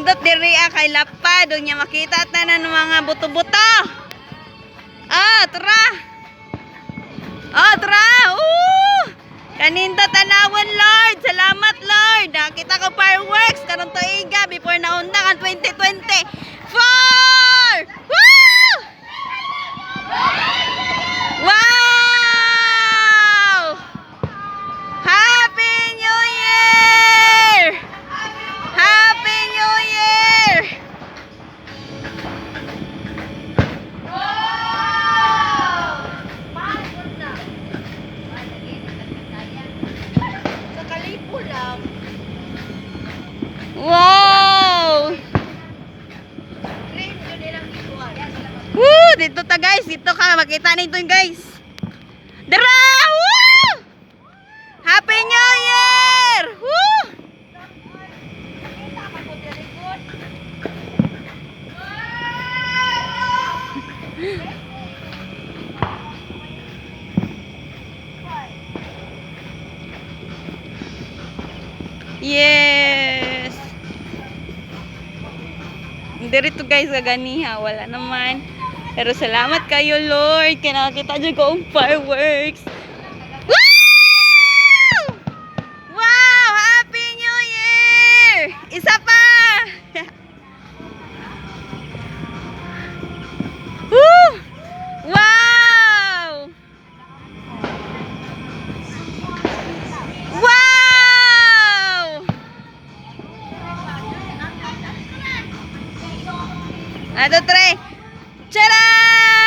Kanindot diri kay Lapa, doon niya makita tanan ng mga buto-buto. Ah, tara. Ah, tara. Kanindot tanawon, Lord. Salamat, Lord. Nakita ko fireworks karon tuiga before naundang ang 2024. Woo! Wow! Happy New Year! Happy New Year! Wow! Woo! Dito ta guys, dito ka makita nito guys. Dara! Woo! Happy New Year! Woo! Yes! Dito guys, kaganiha. Wala naman. Pero salamat kayo, Lord. Kaya nakakita dyan ko ang fireworks. Woo! Wow! Happy New Year! Isa pa! Woo! Wow! Wow! Ato, tre. Tcharam!